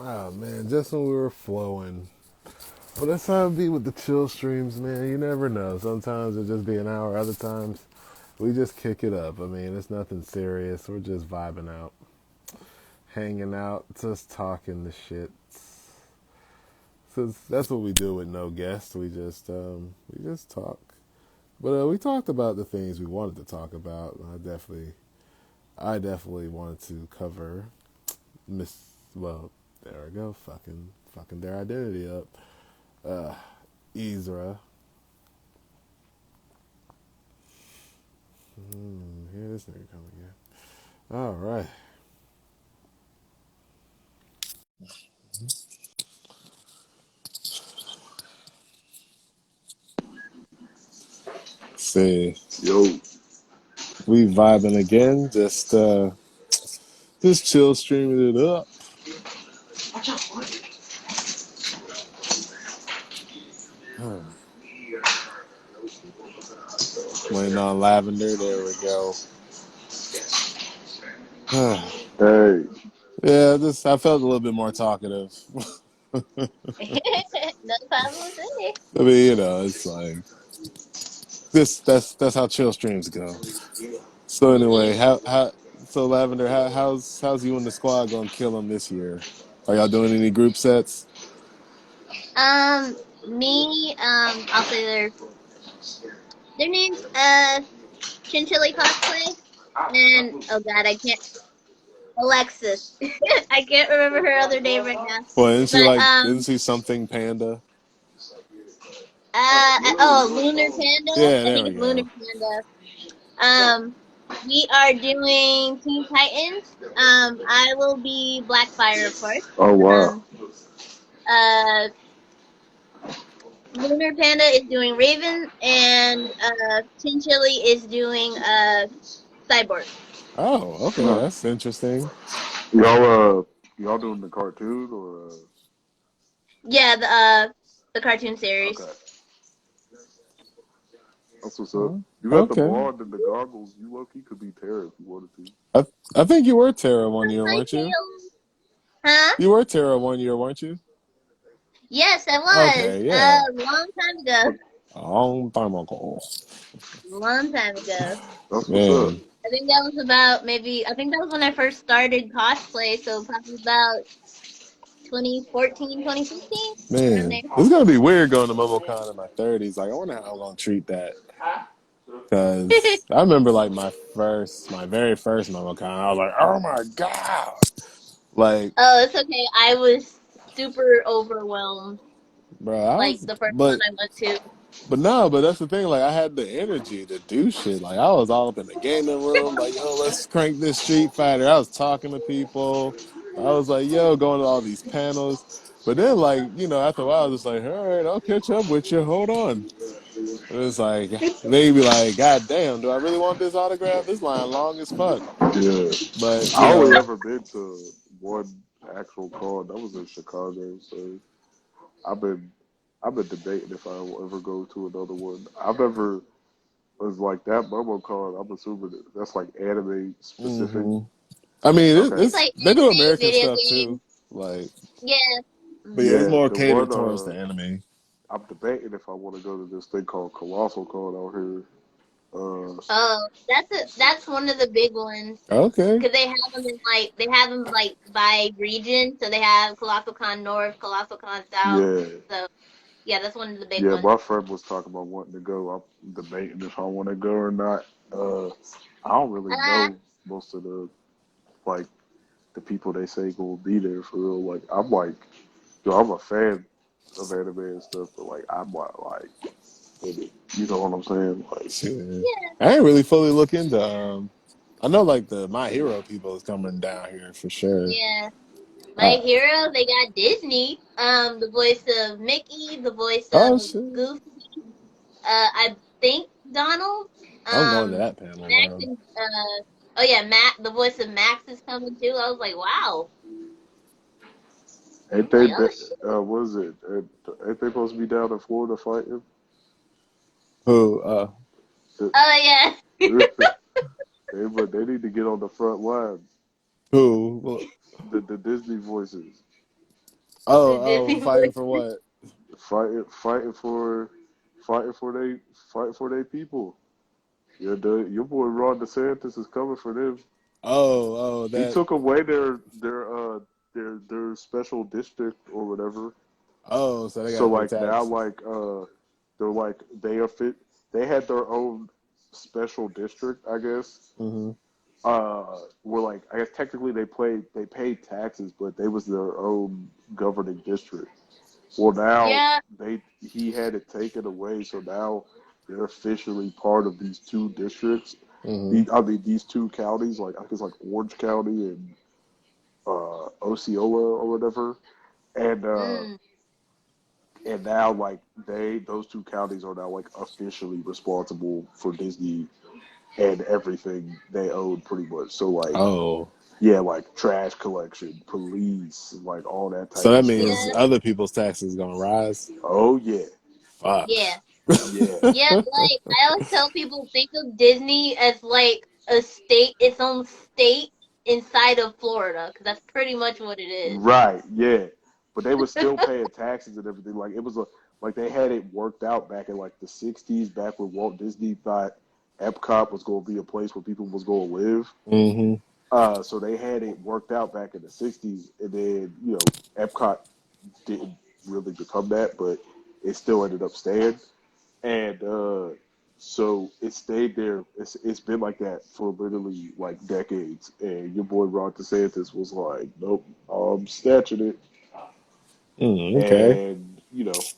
Oh man, just when we were flowing. But that's how it be with the chill streams, man. You never know. Sometimes it'll just be an hour. Other times we just kick it up. I mean, it's nothing serious. We're just vibing out, hanging out, just talking the shit. So that's what we do with no guests. We just talk. But we talked about the things we wanted to talk about. I definitely wanted to cover Miss. Well, there I go, fucking their identity up. Uh, Ezra. Here this nigga come again. All right. See, Yo, we vibing again. Just chill, streaming it up. Waiting on Lavender. There we go. Yeah, hey, I felt a little bit more talkative. No problem with it. I mean, it's like this. That's how chill streams go. So anyway, Yeah. so Lavender, how's you and the squad gonna kill them this year? Are y'all doing any group sets? I'll say their names, Chinchilli Cosplay, and oh god, I can't, Alexis. I can't remember her other name right now. Well, But, isn't she something panda? Lunar Panda. Yeah, I there think we it's Lunar go. Panda. Um, we are doing Teen Titans. I will be Blackfire, of course. oh wow, Um, uh, Lunar Panda is doing Raven, and Chinchilli is doing Cyborg. Oh, okay, no, that's interesting. y'all doing the cartoon or Yeah, the cartoon okay, series. that's what's up. Oh, You got the okay. blonde and the goggles. You low key could be Tara if you wanted to. I I think you were Terra one year, Hi, weren't you? Tails. Huh? You were Terra one year, weren't you? Yes, I was. Okay, yeah. Long time ago. A long time ago. Long time ago. That's what's up. Man. I think that was about maybe. I think that was when I first started cosplay. So probably about 2014, 2015, around Man. there. It's gonna be weird going to MomoCon in my 30s. Like I wonder how I'm gonna treat that. Cause I remember like my very first MomoCon, I was like, oh my God. Like, Oh, it's okay. I was super overwhelmed. bro, Like the first one but I went to. no, but that's the thing. Like, I had the energy to do shit. Like, I was all up in the gaming room. Like, yo, let's crank this Street Fighter. I was talking to people. I was like, yo, going to all these panels. But then, like, after a while, I was just like, all right, I'll catch up with you. Hold on. And it's like, they be like, God damn, do I really want this autograph? This line long as fuck. Yeah, But, I only ever been to one actual con. That was in Chicago. So I've been I've been debating if I will ever go to another one. I've never was like that MomoCon. I'm assuming that's like anime specific. hmm I mean, Okay. It's like they do anime, American video stuff too. games. Like, Yeah. but yeah, it's Hmm. Yeah, more the one catered towards the anime. I'm debating if I want to go to this thing called Colossal Con out here. Oh, that's one of the big ones. Okay. Cause they have them like by region. So they have Colossal Con North, Colossal Con South. Yeah, So yeah, that's one of the big yeah. ones. My friend was talking about wanting to go. I'm debating if I want to go or not. I don't really Uh, know most of the like the people they say will be there for real. Like I'm like, yo, I'm a fan of anime and stuff, but like I'm not like, you know what I'm saying? Like, Shit. yeah, I ain't really fully look into. I know like the My Hero people is coming down here for sure. yeah. My Uh, hero, they got Disney. The voice of Mickey, the voice oh of shit. Goofy. I think Donald. I'm going to Um, that panel, Max bro. and oh yeah, Matt. The voice of Max is coming too. I was like, wow. ain't I'm they? like, oh What is it? Ain't they supposed to be down in Florida fighting? Who? oh yeah. But they need to get on the front lines. Who? Well, The Disney voices. The Oh, Disney fighting voice. for what? fighting, fighting for they people. Your boy Ron DeSantis is coming for them. Oh, He that. took away their special district or whatever. Oh, so they got So to pay like now taxes. they're like they are fit. They had their own special district, I guess. Hmm. Were like I guess technically they paid taxes, but they was their own governing district. Well, now Yeah. he had it taken away, so now they're officially part of these two districts. Hmm. I mean, these two counties, like I think it's like Orange County and Osceola or whatever, and uh, Mm. and now like those two counties are now like officially responsible for Disney and everything they own, pretty much. So like, Oh, yeah, like trash collection, police, like all that so type that of means stuff. Yeah. other people's taxes gonna rise. Oh yeah, Fuck. Yeah. yeah, Yeah. Like I always tell people, think of Disney as like a state, its own state inside of Florida, because that's pretty much what it is. right, yeah. But they were still paying taxes and everything. Like it was a like they had it worked out back in like the '60s, back when Walt Disney thought Epcot was going to be a place where people was going to live. Hmm. So they had it worked out back in the '60s, and then Epcot didn't really become that, but it still ended up staying, and so it stayed there. It's been like that for literally like decades. And your boy Ron DeSantis was like, "Nope, I'm snatching it," Okay. and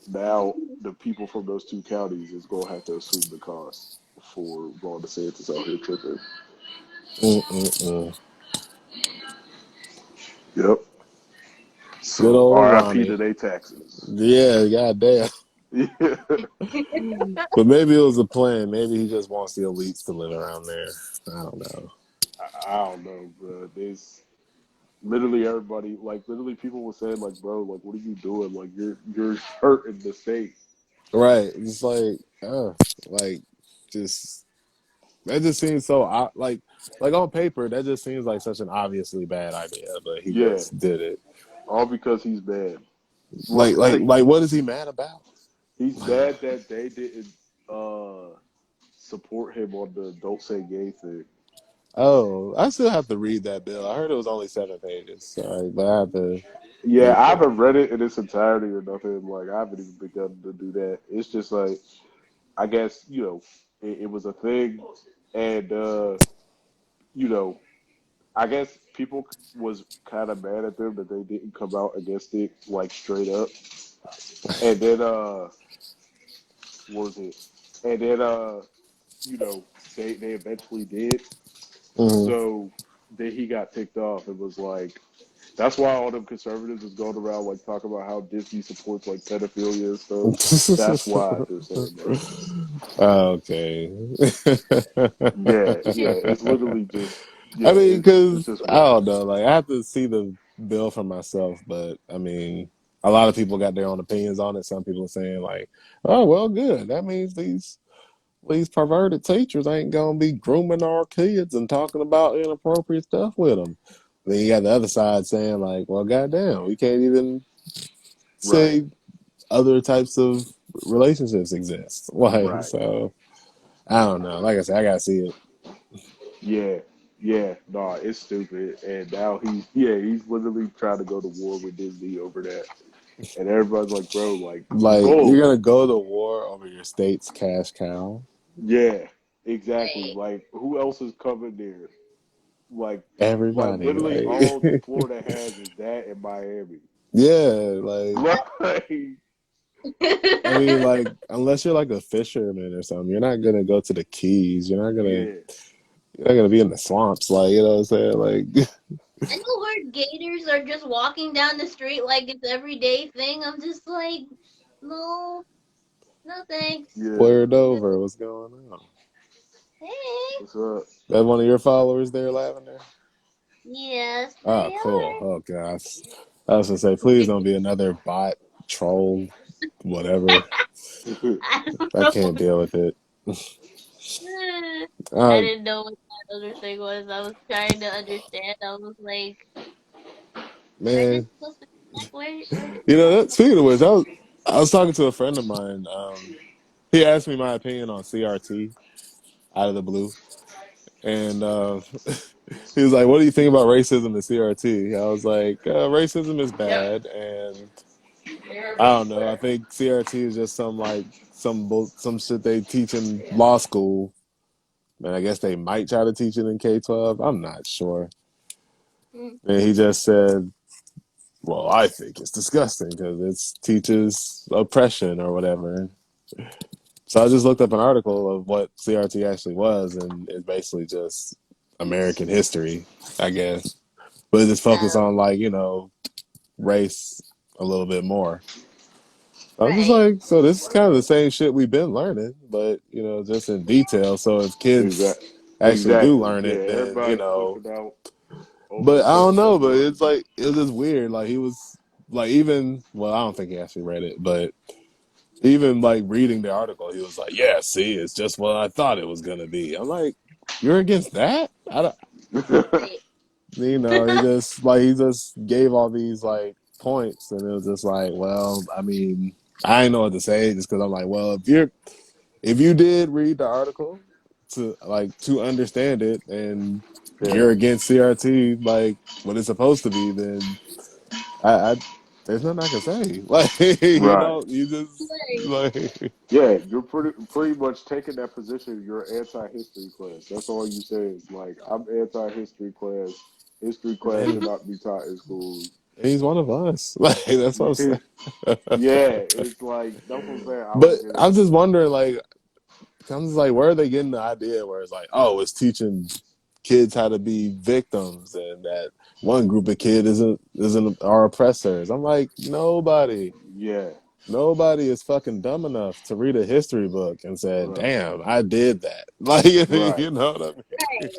now the people from those two counties is gonna have to assume the cost for Ron DeSantis out here tripping. Mm-mm-mm. Yep. Good So old RIP Ronnie. to their taxes. Yeah, goddamn. Yeah. But maybe it was a plan. Maybe he just wants the elites to live around there. I don't know. I don't know, bro. There's literally everybody, like literally people were saying, like, bro, like, what are you doing? Like, you're hurting the state. Right. It's like just that just seems so like on paper that just seems like such an obviously bad idea, but he Yeah, just did it. all because he's mad. Like like Like like what is he mad about? he's mad that they didn't support him on the "Don't Say Gay" thing. Oh, I still have to read that bill. I heard it was only 7 pages, so but I have to Yeah, read I through haven't read it in its entirety or nothing. Like I haven't even begun to do that. It's just like I guess it was a thing, and you know I guess people was kind of mad at them that they didn't come out against it like straight up. And then what was it? And then you know, they eventually did. it. So then he got ticked off and was like, that's why all them conservatives is going around like talking about how Disney supports like pedophilia and stuff. That's why they're saying that. Okay. Yeah, yeah. It's literally just I yeah, mean, it's because just I don't wild. know. Like, I have to see the bill for myself, but I mean, a lot of people got their own opinions on it. Some people are saying like, "Oh, well, good. That means these perverted teachers ain't gonna be grooming our kids and talking about inappropriate stuff with them." Then you got the other side saying like, "Well, goddamn, we can't even Right, say other types of relationships exist." Like, right. so I don't know. Like I said, I gotta see it. Yeah, yeah. Nah, it's stupid. And now he's literally trying to go to war with Disney over that. And everybody's like, bro, like, Like, you're go. gonna go to war over your state's cash cow. Yeah, exactly. Right. Like, who else is coming there? Like, Everybody, literally all like, Florida has is that in Miami. yeah, like, Like, I mean, like, unless you're like a fisherman or something, you're not gonna go to the Keys. yeah, You're not gonna be in the swamps. Like, you know what I'm saying? Like, I know where gators are just walking down the street like it's everyday thing. I'm just like, no, no thanks. yeah. flared I'm good. over. What's going on? Hey, What's up? That one of your followers there, Lavender? yes, Oh, they cool. are. Oh, gosh. I was gonna say, please don't be another bot, troll, whatever. I don't I know. can't deal with it. I Uh, didn't know what that other thing was. I was trying to understand. I was like, are they man, supposed to? Like, where did You know, speaking of which, I was talking to a friend of mine. He asked me my opinion on CRT out of the blue, and he was like, "What do you think about racism in CRT?" I was like, "Racism is bad, and I don't know. I think CRT is just some shit they teach in law school, and I guess they might try to teach it in K-12. I'm not sure." Mm. And he just said, "Well, I think it's disgusting because it teaches oppression or whatever." So I just looked up an article of what CRT actually was, and it's basically just American history, I guess. But it just focused on race a little bit more. I'm just Right. like, so this is kind of the same shit we've been learning, but just in detail. So if kids Exactly. actually do Exactly. learn Yeah, it, then everybody flipping out over But the I don't know, concept but of it's like it was just weird. Like he was like even well, I don't think he actually read it, but even like reading the article, he was like, "Yeah, see, it's just what I thought it was gonna be." I'm like, "You're against that?" I don't, Right. he just gave all these like points, and it was just like, well, I mean, I didn't know what to say just because I'm like, well, if you did read the article to understand it, and yeah. you're against CRT like what it's supposed to be, then I there's nothing I can say. Like Right. you just Right. like Yeah, you're pretty much taking that position. You're anti-history class. That's all you say is like, I'm anti-history class. History class should and not be taught in schools. he's one of us. Like that's what I'm saying. Yeah, it's like that's what I'm saying. I But don't get it. I'm just wondering, like, I'm just like, where are they getting the idea where it's like, oh, it's teaching kids how to be victims, and that one group of kid isn't our oppressors. I'm like, Yeah, nobody is fucking dumb enough to read a history book and said, right, damn, I did that. Like, right. you know what I mean? Right.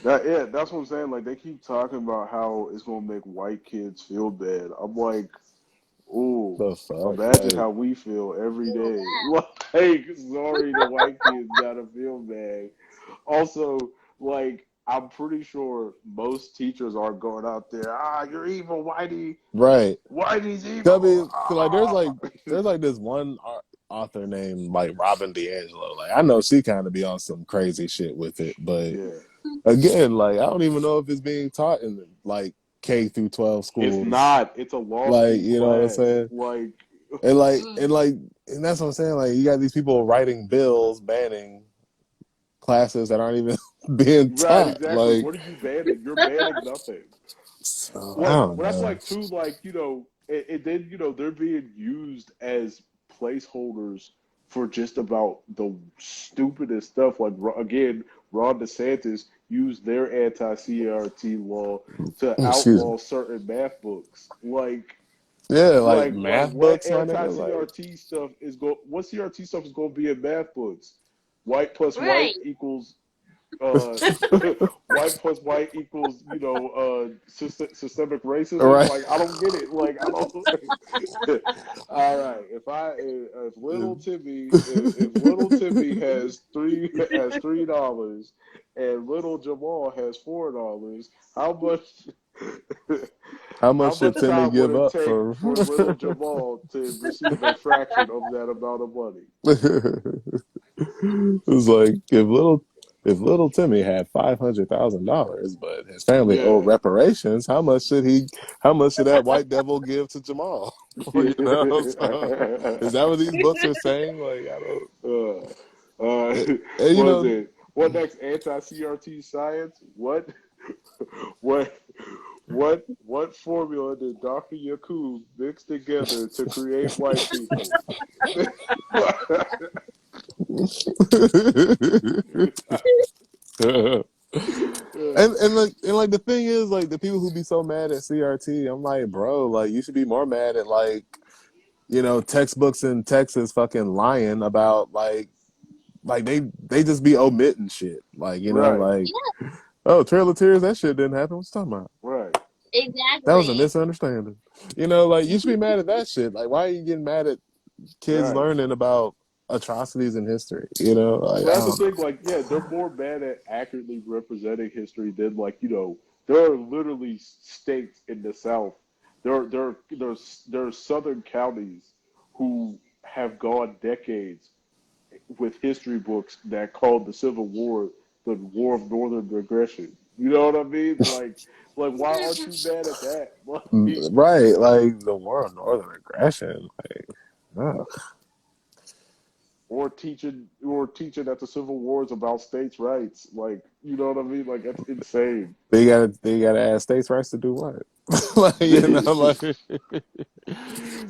Like, That's what I'm saying. Like they keep talking about how it's gonna make white kids feel bad. I'm like, ooh, the fuck? imagine Like, how we feel every Feel day. that. Like, sorry, the white kids gotta feel bad. Also, like, I'm pretty sure most teachers are going out there. Ah, you're evil, Whitey. right. Whitey's I evil. mean, 'cause, like, there's Ah. like, there's like this one author named like Robin DiAngelo. Like, I know she kind of be on some crazy shit with it, but Yeah, again, like, I don't even know if it's being taught in like K through 12 it's schools. not. It's a law Like, school you know what I'm class. saying? Like, And like, Mm. and like, and that's what I'm saying. Like, you got these people writing bills banning classes that aren't even being right, taught. exactly. Like, What are you banning? You're banning nothing. so I Like, don't well, that's know. like too. Like, and then they're being used as placeholders for just about the stupidest stuff. Like again, Ron DeSantis used their anti-CRT law to Excuse me. outlaw certain math books. Yeah, like Like math what books, my nigga. Like, anti-CRT stuff is what CRT stuff is going to be in math books? White plus white Right. equals uh white plus white equals systemic racism. right. Like I don't get it. Like I don't. All right, if little Timmy has $3 and little Jamal has $4, how much How how much should much Timmy time would give it up take for? for little Jamal to receive a fraction of that amount of money? It's like if little Timmy had $500,000, but his family owed Yeah. reparations, how much should he? How much should that white devil give to Jamal? You know, so, is that what these books are saying? Like, I don't. uh, uh, And, what is it? What next? Anti-CRT science? What? What? What formula did Dr. Yakub mix together to create white people? and the thing is, like, the people who be so mad at CRT, I'm like, bro, like, you should be more mad at, like, textbooks in Texas fucking lying about, like they just be omitting shit, like, Right, like, oh, Trail of Tears, that shit didn't happen. What you talking about? right. That was a Exactly. misunderstanding. Like, you should be mad at that shit. Like, why are you getting mad at kids Right. learning about atrocities in history? Like, Well, I that's the don't know. thing. Like, yeah, they're more bad at accurately representing history than, like, there are literally states in the South there are southern counties who have gone decades with history books that called the Civil War the War of Northern Aggression. You know what I mean? Like why aren't you mad at that? Like, Right, like the war of northern aggression. Like, oh. or teaching that the Civil War is about states' rights. Like, you know what I mean? Like that's insane. They gotta ask states' rights to do what? Like, like,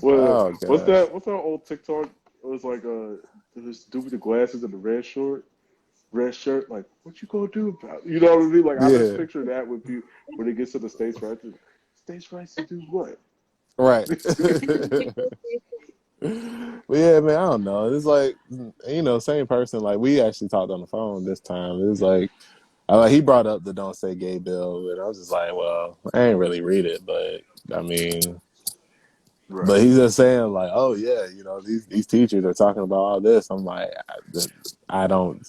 Well, oh what's god, that old TikTok? It was like this dude with the glasses and the red shirt. Like, what you gonna do about it? You know what I mean? Like, I just yeah, picture that with people when it gets to the states' rights to do what? right. But yeah, man, I don't know. It's like same person. Like we actually talked on the phone this time. It was like, he brought up the "Don't Say Gay" bill, and I was just like, well, I ain't really read it, but I mean, but Right, he's just saying like, oh yeah, these teachers are talking about all this. I'm like, I don't,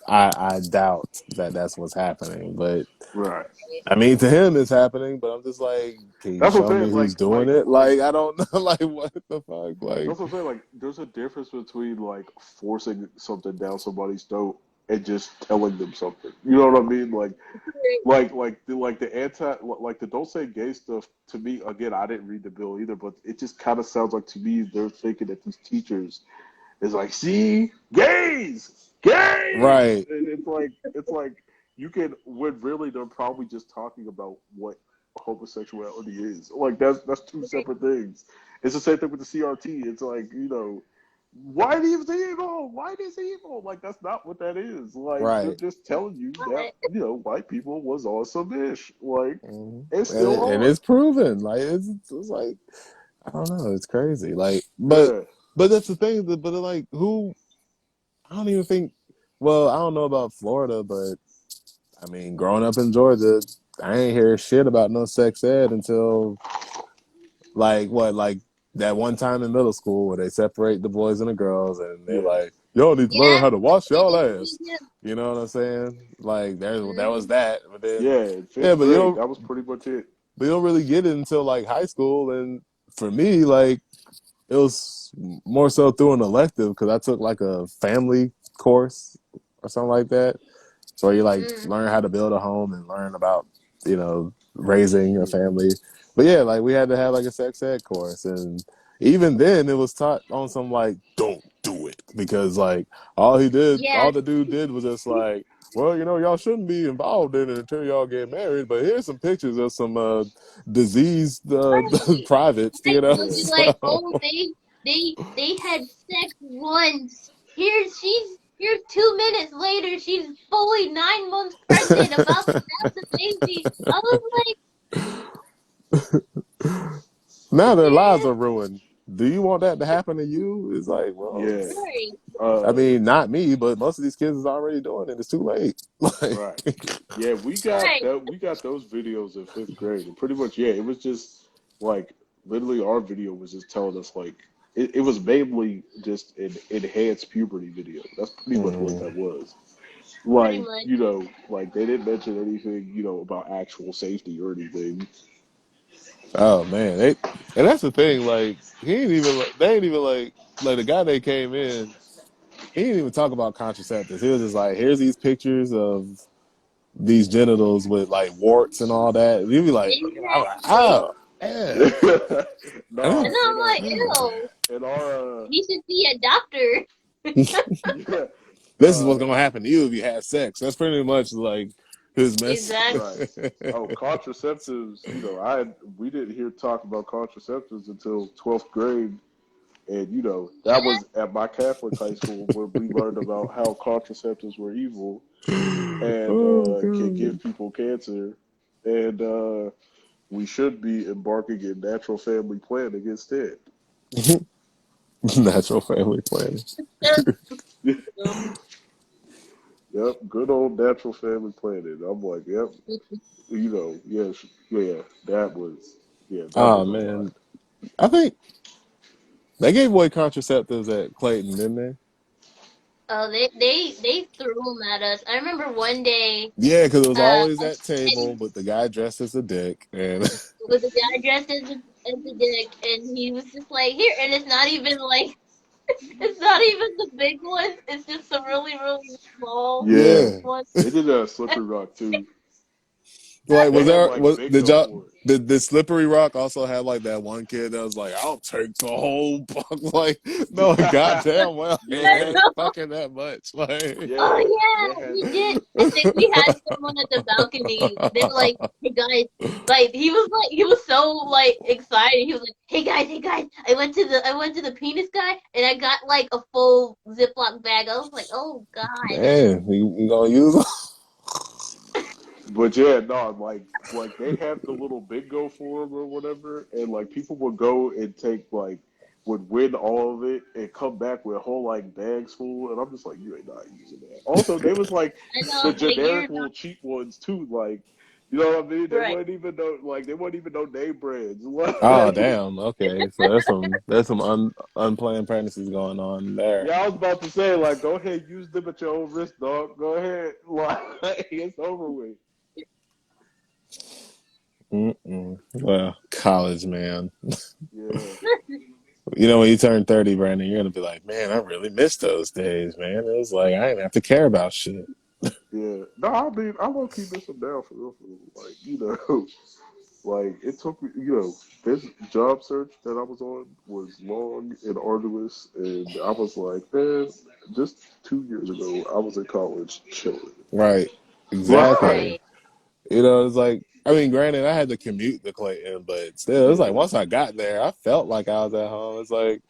I doubt that that's what's happening. But right. I mean, to him, it's happening. But I'm just like, can you That's what I'm show me saying. who's Like, doing like, it? like. Like, I don't know. Like, what the fuck? Like, That's what I'm saying. Like, there's a difference between like forcing something down somebody's throat and just telling them something. You know what I mean? Like the like the don't say gay stuff to me. Again, I didn't read the bill either, but it just kind of sounds like to me they're thinking that these teachers is like, see, gays, right, and it's like you can when really they're probably just talking about what homosexuality is. Like that's two separate things. It's the same thing with the CRT. It's like white is evil, white is evil. Like that's not what that is. Like they're right. just telling you that white people was awesome-ish. Like Mhm. and And, still and are. it's proven. Like, it's like, I don't know. It's crazy. Like, but Yeah, but that's the thing. But like, who? I don't even think. Well, I don't know about Florida, but I mean, growing up in Georgia, I ain't hear shit about no sex ed until like what, like that one time in middle school where they separate the boys and the girls, and they're yeah, like, "Y'all need to learn Yeah, how to wash they y'all did ass." me too. You know what I'm saying? Like that was Mm, that. But then, yeah. In yeah, fifth grade, that was pretty much it. but you don't really get it until like high school. And for me, like it was more so through an elective because I took like a family course or something like that. So you like mm. learn how to build a home and learn about raising a family. But yeah, like we had to have like a sex ed course, and even then it was taught on some like don't do it because like Yeah, all the dude did was just like, well, y'all shouldn't be involved in it until y'all get married. But here's some pictures of some diseased right. privates, Right. They'll be like, So oh, they had sex once. Here's 2 minutes later, she's fully 9 months pregnant, about to have the baby. I was like, now their lives yeah, are ruined. Do you want that to happen to you? It's like, well, Yeah. right, I Uh, mean, not me, but most of these kids is already doing it. It's too late. Like, right. Yeah, right. we got those videos in fifth grade, and pretty much, yeah, it was just like literally our video was just telling us like it was mainly just an enhanced puberty video. That's pretty much what mm, that was. Pretty Like, much. like they didn't mention anything, about actual safety or anything. oh man, and that's the thing. Like, they ain't even like the guy that came in. He didn't even talk about contraceptives. He was just like, here's these pictures of these genitals with like warts and all that. And you'd be like, I'm like, Exactly. oh, yeah. And Nah, And then, I'm like, ew, in our he should see a doctor. yeah, this is what's uh, gonna happen to you if you have sex. That's pretty much like his message. Exactly. right. Oh, contraceptives. We didn't hear talk about contraceptives until 12th grade, and that Yeah. was at my Catholic high school where we learned about how contraceptives were evil and Oh can god. give people cancer, and we should be embarking in natural family planning instead. Natural family planning. Yep, good old natural family planning. I'm like, yep, yes, yeah, that Oh was a lot. man, I think they gave away contraceptives at Clayton, didn't they? Oh, they threw them at us. I remember one day, Yeah, because it was always I was that table sitting with the guy dressed as a dick, and with a guy dressed as a as a dick, and he was just like, here, and it's not even like, it's not even the big ones. It's just some really, really small Yeah, Yeah. ones. they did that at Slippery Rock too. Like, They had like did bingo y'all, for it. did Slippery Rock also have like that one kid that was like, I'll take the whole buck? Like, no, goddamn well, he Yeah, ain't fucking that much. Like, Oh yeah, they yeah, had. he did. I think we had someone at the balcony. They were like, "Hey guys," like he was so like excited. He was like, hey guys, I went to the penis guy and I got like a full Ziploc bag." I was like, "Oh God." man, you gonna use them? But yeah, no, like they'd have the little bingo for them or whatever, and like people would go and take like would win all of it and come back with a whole like bags full, and I'm just like, you ain't not using that. Also, they was like I the know, like you're generic little cheap ones too, like you know what I mean? They right. weren't even they weren't even no name brands. Oh, Like, damn. Okay, so there's some unplanned pregnancies going on there. yeah, I was about to say like, go ahead, use them at your own risk, dog. Go ahead, like it's over with. Mm-mm. Well, college, man. Yeah. You know, when you turn 30, Brandon, you're gonna be like, man, I really miss those days, man. It was like I didn't have to care about shit. Yeah, no, I mean, I won't keep this down for real, for real. Like, you know, like it took me, you know, this job search that I was on was long and arduous, and I was like, man, just 2 years ago, I was in college chilling. Right. Like, Exactly. Right. You know, it's like, I mean, granted, I had to commute to Clayton, but still, it's like yeah, once I got there, I felt like I was at home. It's like,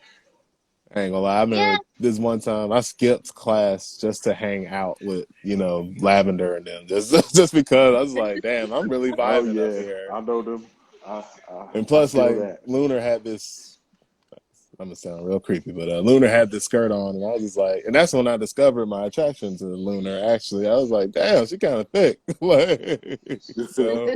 I ain't gonna lie. I Yeah. remember this one time I skipped class just to hang out with, you know, Lavender and them, just just because I was like, damn, I'm really oh vibing up yeah, here. I know them. I I, And I plus, feel like, that. Lunar had this. I'm gonna sound real creepy, but Lunar had this skirt on, and I was just like, and that's when I discovered my attraction to Lunar. Actually, I was like, damn, she kind of thick. Like, so,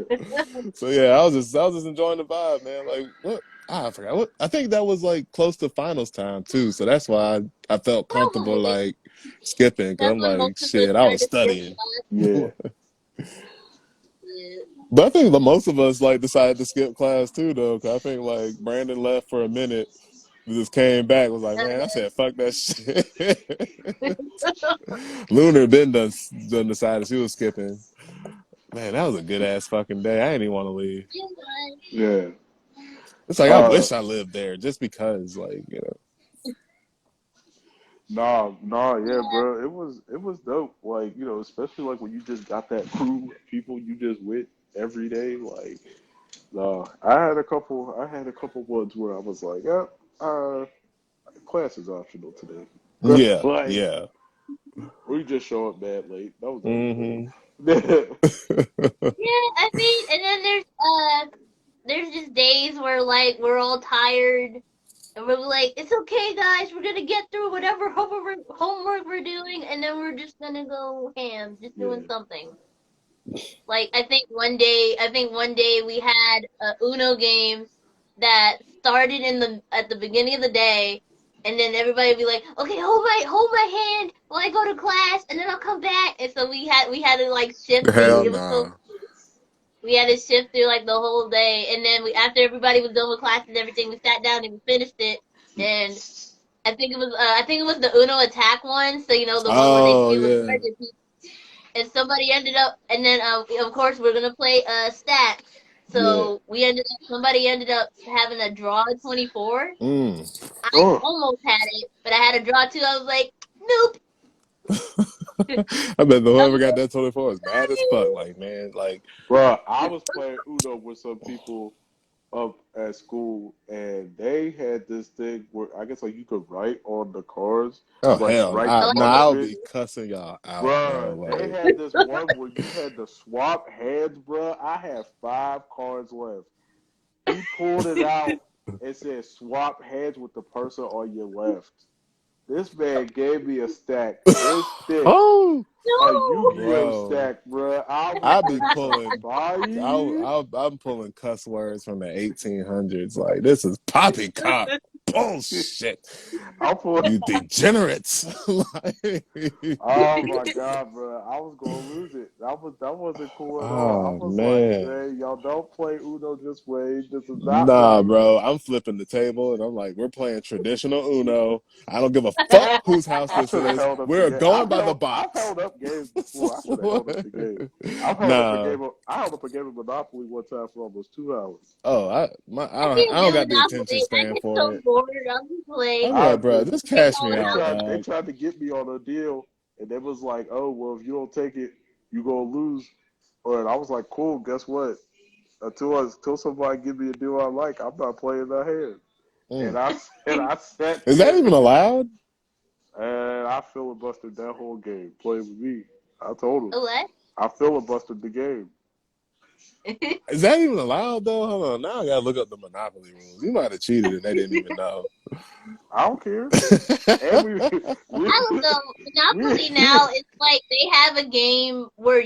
so yeah, I was just enjoying the vibe, man. Like, what? I forgot what. I think that was like close to finals time too, so that's why I felt comfortable Probably. like skipping because That's I'm when most like, of us shit, I tried was to skip studying. class. Yeah, Yeah. But I think the most of us like decided to skip class too, though. Cause I think like Brandon left for a minute, just came back, was like, man, I said, fuck that shit. Lunar been done decided she was skipping. Man, that was a good ass fucking day. I didn't even want to leave. yeah. It's like I Uh, wish I lived there just because, like, you know. nah, yeah, Yeah. bro. It was dope. Like, you know, especially like when you just got that crew of people you just with every day. Like, no, I had a couple ones where I was like, yep, class is optional today. Yeah, Like, yeah. we just show up mad late. That was over Mm-hmm. with. Yeah, I mean, and then there's just days where like we're all tired and we're like, it's okay, guys, we're gonna get through whatever homework we're doing, and then we're just gonna go ham, just doing Yeah, something. Like I think one day we had Uno games that started in the at the beginning of the day, and then everybody would be like, okay, hold my hand while I go to class, and then I'll come back. And so we had to like shift through. Hell It was so nah. we had to shift through like the whole day, and then we after everybody was done with class and everything, we sat down and we finished it. And I think it was the Uno attack one. So you know the one where they Oh deal with yeah. cards and somebody ended up, and then of course we're gonna play stat. yeah. So somebody ended up having a draw 24. Mm. I Oh, almost had it, but I had a draw too. I was like, nope. I bet I whoever was got like, that 24 is mad as fuck. sorry. Like, man, like, bro, I was playing Uno with some people up at school, and they had this thing where I guess like you could write on the cards, oh like hell, write I the like nah, it. I'll punishment. be cussing y'all out, bro. Bruh, they Like, had this one where you had to swap hands, bruh. I had 5 cards left. He pulled it out and said, swap hands with the person on your left. This man gave me a stack this thick, oh, a Yu-Gi-Oh bro, stack, bruh. I was I be finna pulling. buy it. I'm pulling cuss words from the 1800s. Like this is poppycock. Bullshit. I'm for You degenerates. Like, Oh my god, bro! I was gonna lose it. That wasn't cool at all. I oh was like, man. man, y'all don't play Uno this way. This is not Nah, right. bro. I'm flipping the table and I'm like, we're playing traditional Uno. I don't give a fuck whose house I this should have is. held up the We're game. going by the I've box. held up games before. I should have held up the game. Nah. I held up a game of Monopoly one time for almost 2 hours. Oh, I can't I do don't got the attention Monopoly. I span get for so it. bored. I'm just like, I'm I like, bro, did. just take cash all me the out, houses. They dog. tried to get me on a deal, and they was like, "Oh, well, if you don't take it, you gonna lose." And I was like, "Cool. Guess what? Until somebody give me a deal I like, I'm not playing that hand." Mm. And I sat Is that there even allowed? and I filibustered that whole game playing with me. I told him What? I filibustered the game. Is that even allowed though? Hold on. Now I gotta look up the Monopoly rules. You might have cheated and they didn't even know. I don't care. And we, I don't know. Monopoly we now it's like they have a game where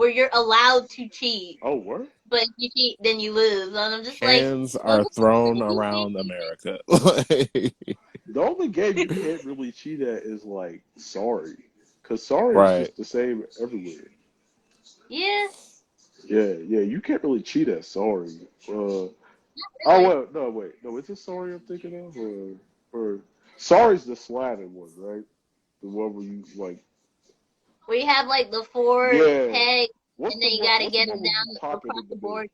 you're allowed to cheat, oh what? but if you cheat, then you lose. And I'm just like, Hands well, are what's the point thrown of these around games? America. The only game you can't really cheat at is like Sorry, because Sorry is Right. just the same everywhere. Yeah, Yeah, you can't really cheat at Sorry. Oh really. well, no, is it Sorry I'm thinking of, or Sorry's the sliding one, right? The one where you like, Where you have like the four yeah. pegs, and then you gotta What's the get one them where you down pop it across in the the middle? board.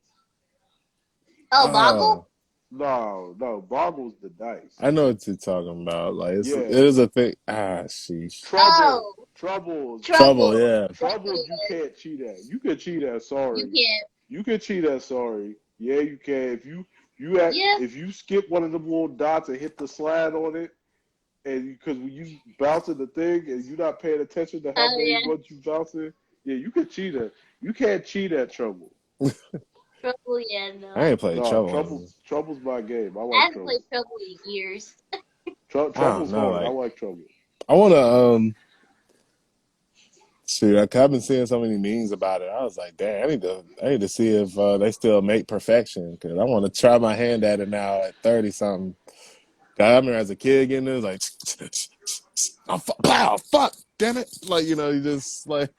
Oh, Boggle. Oh, No, Boggle's the dice. I know what you're talking about. Like it Yeah, is a thing. Ah, sheesh. Trouble, Oh, Trouble, Trouble, Trouble. yeah. That's what Trouble. it You was. can't cheat at. You can cheat at You Sorry. can't. You can cheat at Sorry. Yeah, you can. Yeah. If you skip one of them little dots and hit the slide on it, and because when you bouncing the thing and you're not paying attention to how Oh many yeah. ones you bouncing, yeah, you can cheat at. You can't cheat at Trouble. Trouble. Yeah. I No. ain't played No, Trouble. Trouble's my game. I I like haven't played Trouble. Trouble in years. I don't Trouble's know. hard. I Like like Trouble. I wanna shoot, I've been seeing so many memes about it. I was like, damn, I need to see if they still make Perfection because I want to try my hand at it now at 30 something. 'Cause I remember as a kid getting it, like, pow, fuck, damn it. Like, you just like,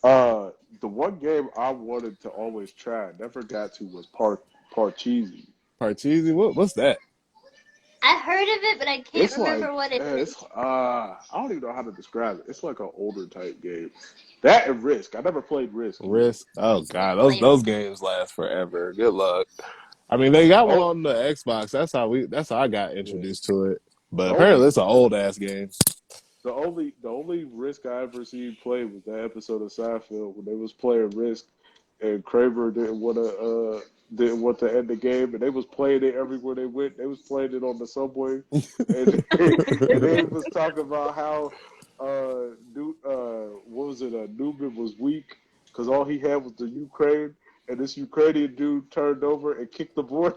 The one game I wanted to always try, never got to, was Parcheesi. Parcheesi, what's that? I heard of it, but I can't It's like, remember what it is. I don't even know how to describe it. It's like an older type game. That and Risk. I never played Risk either. Risk? Oh, God, Played those games last forever. Good luck. I mean, they got one Oh, on the Xbox. That's how I got yeah. introduced to it. But The apparently only, it's an old ass game. the only Risk I ever seen play was that episode of Seinfeld when they was playing Risk and Kramer didn't want to end the game, and they was playing it everywhere they went. They was playing it on the subway, and and they was talking about how what was it? Newman was weak because all he had was the Ukraine, and this Ukrainian dude turned over and kicked the board.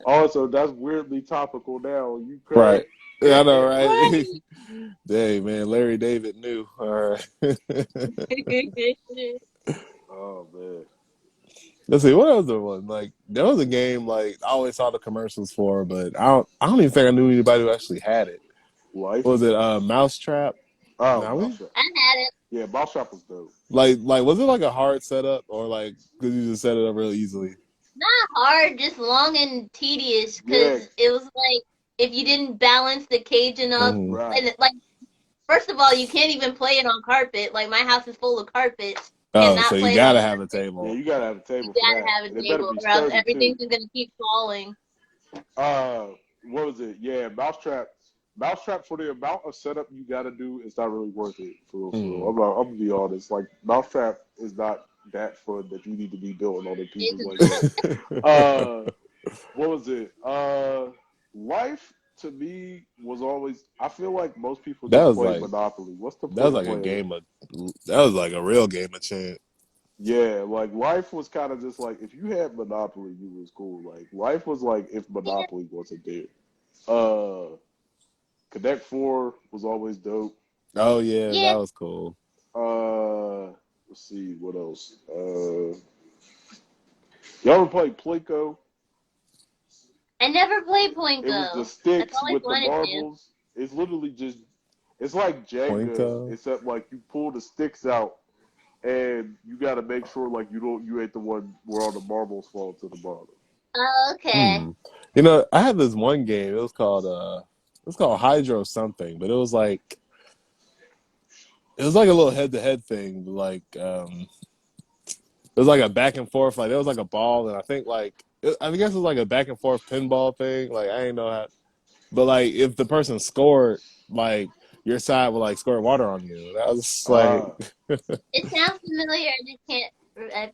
Also, that's weirdly topical now. Ukraine. Right. Yeah, I know, right? Right. Dang, man, Larry David knew. All right. Oh man, Let's see, what other one? Like there was a game like I always saw the commercials for, but I don't even think I knew anybody who actually had it. What life. was it Mousetrap? Oh, Now we Mousetrap. I had it. Yeah, Mousetrap was dope. like was it like a hard setup or like could you just set it up real easily? Not hard, just long and tedious. Yeah, Cause it was like if you didn't balance the cage enough, Hmm. right. and like first of all, you can't even play it on carpet. Like my house is full of carpets. Oh, so Cannot you play it on gotta have a carpet. Yeah, table. you gotta have a You table for gotta that, have a and it better table, be or else sturdy too. everything's just gonna keep falling. Uh, what was it? Yeah, Mousetrap. Mousetrap for the amount of setup you gotta do is not really worth it for real. For real. Hmm. I'm gonna be honest. Like Mousetrap is not that fun that you need to be building on the pieces like It's that. What was it? Life to me was always. I feel like most people That just was play like Monopoly. What's the that was point of like a playing? game of that was like a real game of chance. Yeah, like life was kind of just like if you had Monopoly, you was cool. Like life was like if yeah, Monopoly wasn't there. Uh, Connect Four was always dope. Oh yeah, yeah. that was cool. Uh, let's see what else. Y'all ever played Plinko? I never played It was the Plinko. I've sticks always with the wanted to. marbles. It's literally just it's like Jenga, Plinko. except like you pull the sticks out and you got to make sure like you ain't the one where all the marbles fall to the bottom. Oh, okay. You know, I had this one game. It was called Hydro something, but it was like a little head to head thing. Like it was like a back and forth. Like there was like a ball, and I think I guess it was like a back and forth pinball thing. Like I ain't know how, but like if the person scored, like your side would like squirt water on you. That was just like Ah, It sounds familiar. I just can't.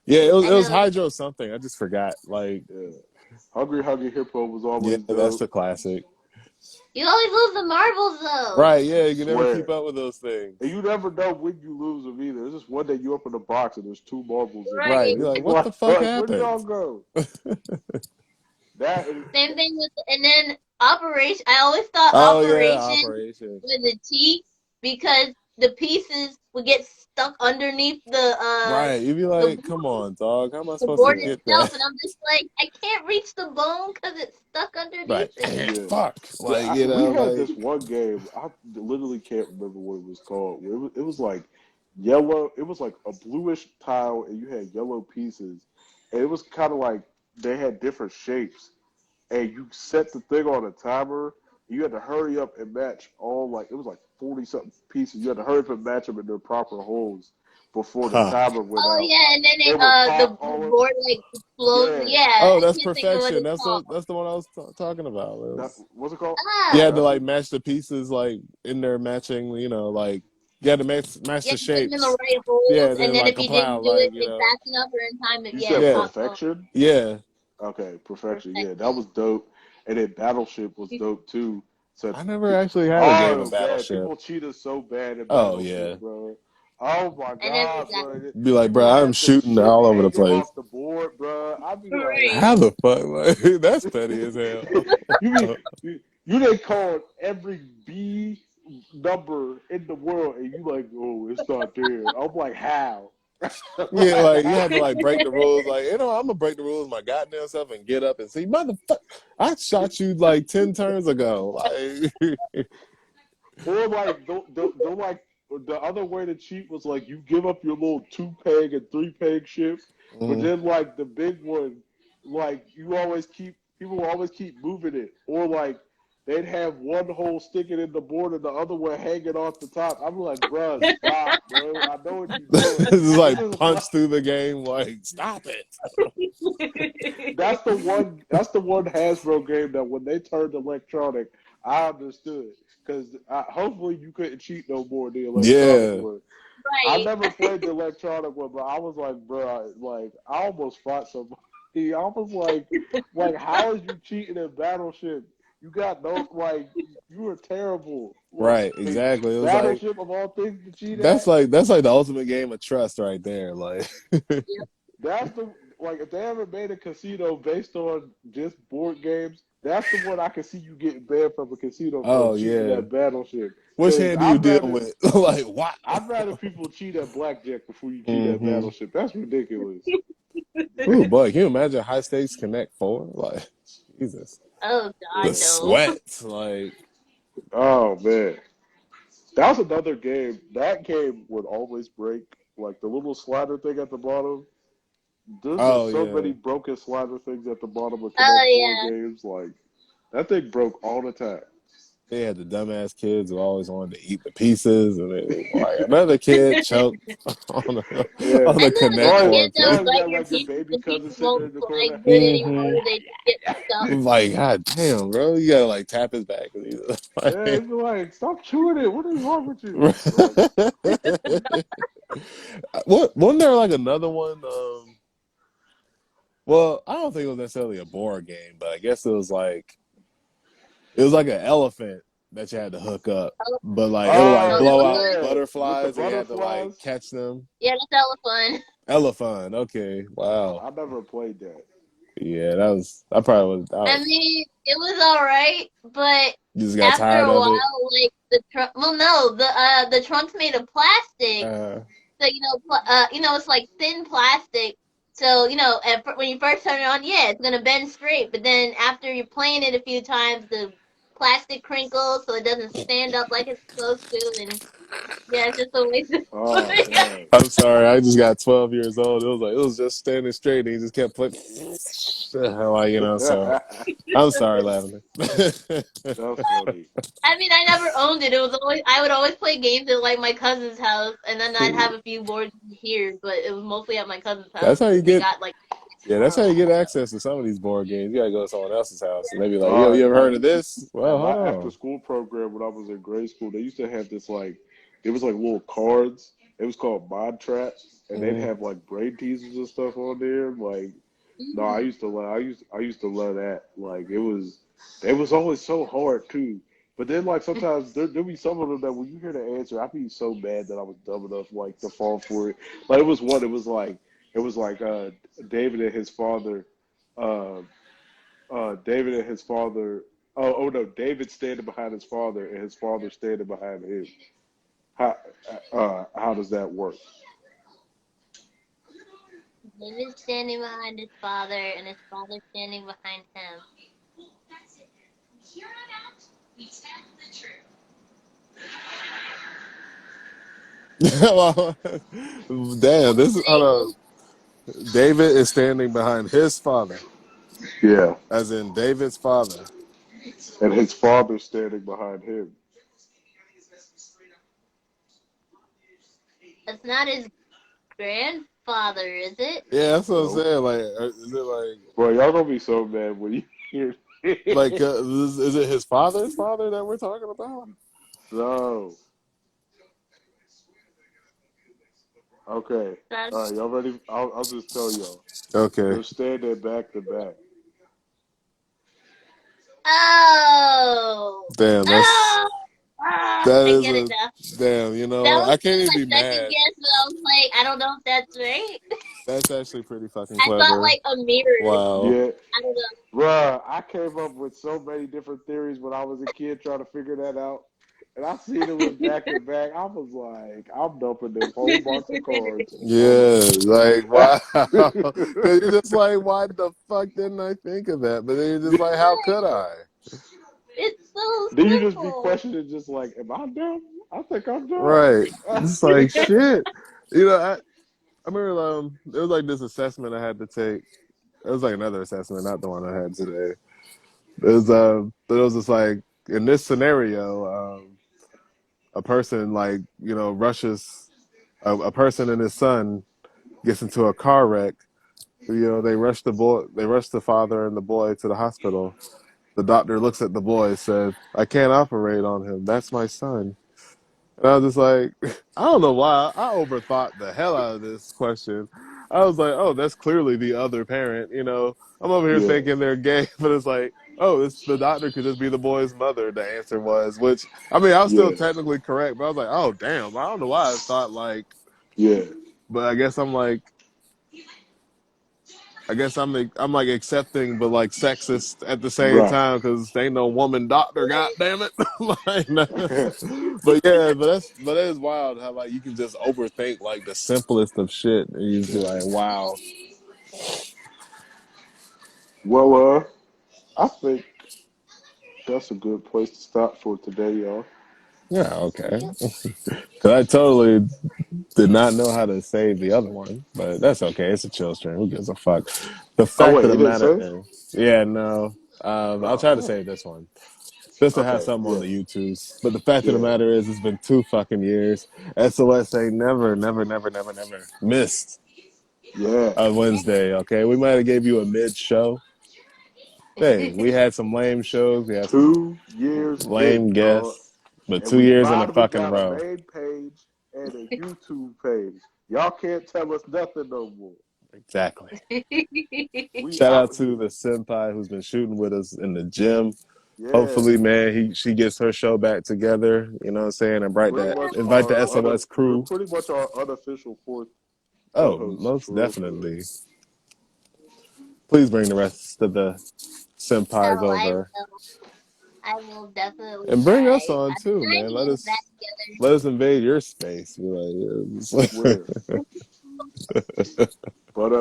yeah, I it was know. Hydro something. I just forgot. Like yeah. Hungry Hungry Hippo was yeah, always that's dope. the classic. You always lose the marbles though. Right? Yeah, you can never keep Swear. up with those things. And you never know when you lose them either. There's just one day you open the box and there's two marbles in Right? Right. You're like, there. what the fuck Where'd happened? y'all go? That and Same thing with, and then Operation. I always thought Oh yeah, Operation Operation. was a cheat because the pieces would get stuck underneath Right? You'd be the like, come on, dog. How am I the supposed to board yeah, get itself, that? and I'm just like, I can't reach the bone because it's stuck underneath Right? Damn, it. yeah. fuck. Like you We know, had like this one game. I literally can't remember what it was called. It was like yellow. It was like a bluish tile, and you had yellow pieces. And it was kind of like they had different shapes. And you set the thing on a timer. You had to hurry up and match all like it was like 40 something pieces. You had to hurry up and match them in their proper holes before the huh. timer went Oh out. yeah, and then It would the pop all of board like explodes. yeah. Yeah, Oh, I that's can't think of what perfection. it's called. That's the one I was talking about. That what's it called? You had Ah, to like Perfection. match the pieces like in there matching. You know, like you had to match you the have to put them in the shapes. right holes, Yeah, and then then like if you compile didn't do it like like fast enough or in time, You yeah, said it yeah, popped off. perfection. yeah. Okay, perfection. Yeah, that Perfection. was dope. And then Battleship was dope too. So, I never actually had a game in oh man, Battleship. people cheated so bad in Oh yeah. Battleship, bro. Oh my I never god, got bro. Be like, People bro, I'm had the shooting ship all over the hanging place. off the board, bro. I'd be like, right. How the fuck? Like, that's petty as hell. you mean you didn't call every B number in the world, and you like, oh, it's not there. I'm like, how? Yeah, Like, like you how? had to like break the rules. Like, you know, I'm gonna break the rules my goddamn self and get up and see, motherfucker. I shot you like 10 turns ago. Like, Or like the like the other way to cheat was like you give up your little 2 peg and 3 peg ship, but mm, then like the big one, like you always keep people will always keep moving it, or like they'd have one hole sticking in the board and the other one hanging off the top. I'm like, bruh, stop, bro. I know what you're this doing. is This like is punch through the game. Like, stop it. that's the one Hasbro game that when they turned electronic, I understood because hopefully you couldn't cheat no more in the electronic Yeah, one. I Right. never played the electronic one, but I was like, bro, like I almost fought somebody. I was like, how is you cheating in Battleship? You got no like, you were terrible. right. Like Exactly. It was like Battleship of all things to cheat at. that's like the ultimate game of trust right there. Like, That's the like if they ever made a casino based on just board games, that's the one I can see you getting banned from a casino for oh cheating yeah. at Battleship. Which Because hand do you deal with? Like, what? I'd rather people cheat at blackjack before you cheat at hmm Battleship. That's ridiculous. Ooh, boy, can you imagine high stakes Connect Four? Like, Jesus, Oh the God, no. sweat. Like, Oh man, that was another game. That game would always break. Like the little slider thing at the bottom. There's oh just so yeah. many broken slider things at the bottom of Oh Connect Four yeah. games. Like that thing broke all the time. They had the dumbass kids who always wanted to eat the pieces, and like another kid choked Yeah. on I the love the Connect Oh, Four kids that piece. was you like got your like your pieces, baby the cousin pieces sitting won't in the like corner. good anymore. hmm They just get stuck. Like, god damn, bro, you gotta like tap his back. 'Cause he's Yeah, like, it's like, stop chewing it. What is wrong with you? Like, what? Wasn't there like another one? Well, I don't think it was necessarily a board game, but I guess it was like an elephant that you had to hook up, Oh, but like it would like oh, oh blow that was out fun. yeah, with the butterflies, and you had to like butterflies. catch them. Yeah, that's hella fun. Elephant. Okay. Wow. I never played that. Yeah, that was. I probably would. I mean, it was all right, but You just got after tired a of it. while, like the trunk. Well, no, the trunks made of plastic. Uh, So it's like thin plastic. So when you first turn it on, yeah, it's gonna bend straight. But then after you're playing it a few times, the plastic crinkles, so it doesn't stand up like it's supposed to. And yeah, it's just a waste of Oh money. man. I'm sorry, I just got 12 years old. It was just standing straight, and he just kept putting. Like, so I'm sorry, Lavender. That's funny. I mean, I never owned it. It was always I would always play games at like my cousin's house, and then I'd have a few boards here, but it was mostly at my cousin's That's house how you because they get. got like. Yeah, that's how you get access to some of these board games. You gotta go to someone else's house, and they be like, "Yo, Uh, you ever I heard of used to this?" Well, at hold my after on. school program when I was in grade school. They used to have this like it was like little cards. It was called Mod Trap, and they'd Mm. have like brain teasers and stuff on there. Like no, Mhm. I used to love that. Like it was always so hard too. But then like sometimes there be some of them that when you hear the answer, I'd be so mad that I was dumb enough like to fall for it. Like it was one. It was like David and his father. Uh, David and his father. Oh no, David standing behind his father and his father standing behind him. How how does that work? David standing behind his father, and his father standing behind him. Well, damn, this is hold on. David is standing behind his father, Yeah, as in David's father. and his father standing behind him. That's not his grandfather, is it? Yeah, that's what I'm Nope. saying. Like, is it Bro, y'all gonna be so mad when you hear like, this. is it his father's father that we're talking about? So, okay. That's All right, y'all ready? I'll just tell y'all. Okay, They're standing back to back. oh damn, oh that I is get it a now. damn. That was I can't really even be my second mad. guess, but I was like, I don't know if that's right. That's actually pretty fucking I thought clever. like a mirror. Wow. Yeah, I don't know. bruh, I came up with so many different theories when I was a kid trying to figure that out. And I seen it was back to back. I was like, I'm dumping this whole box of cards on the Yeah, like wow. Cause you're just floor. like, why the fuck didn't I think of that? But then you're just like, how could I? It's so Then you just be simple. questioning, just like, am I dumb? I think I'm dumb. Right. It's like shit. I remember there was like this assessment I had to take. It was like another assessment, not the one I had today. It was just like in this scenario, a person like, rushes a person and his son gets into a car wreck. They rush the father and the boy to the hospital. The doctor looks at the boy and said, I can't operate on him. That's my son. And I was just like, I don't know why. I overthought the hell out of this question. I was like, oh, that's clearly the other parent. I'm over here Yeah, thinking they're gay, but it's like, oh, the doctor could just be the boy's mother. The answer was, which, I mean, I was still yeah, technically correct, but I was like, oh, damn. I don't know why I thought like, yeah, but I guess I'm like accepting, but like sexist at the same right. time because ain't no woman doctor. God damn it! Like, but yeah, but that is wild how like you can just overthink like the simplest of shit and you just be like, wow. Well, I think that's a good place to stop for today, y'all. Yeah, okay. Because I totally did not know how to save the other one, but that's okay. It's a chill stream. Who gives a fuck? The Oh fact wait, of the it didn't matter say? is, yeah, no. I'll Oh try to damn. save this one. Just to have Okay, something on yeah, the YouTubes. But the fact of the yeah, matter is, it's been 2 fucking years. SOS ain't never missed yeah. a Wednesday. Okay, we might have gave you a mid show. Hey, we had some lame shows. We had some 2 years lame in, dog. guests, but And two we years in a finally fucking got a row. main page and a YouTube page. Y'all can't tell us nothing no more. Exactly. We Shout out out to here. the senpai who's been shooting with us in the gym. Yeah. Hopefully, man, she gets her show back together. You know what I'm saying? Invite the SOS We're crew. pretty much our unofficial fourth Oh, co-host most for real, for real. definitely. Please bring the rest of the senpais Oh, I over. will. I will definitely And bring us try. on I'm too, trying man. to Let get it us back together. let us invade your space. Be like, yeah, it's like- Swear. But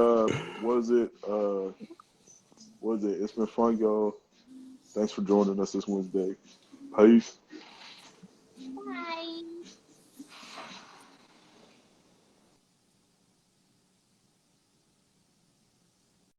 was it? It's been fun, y'all. Thanks for joining us this Wednesday. Peace. Bye.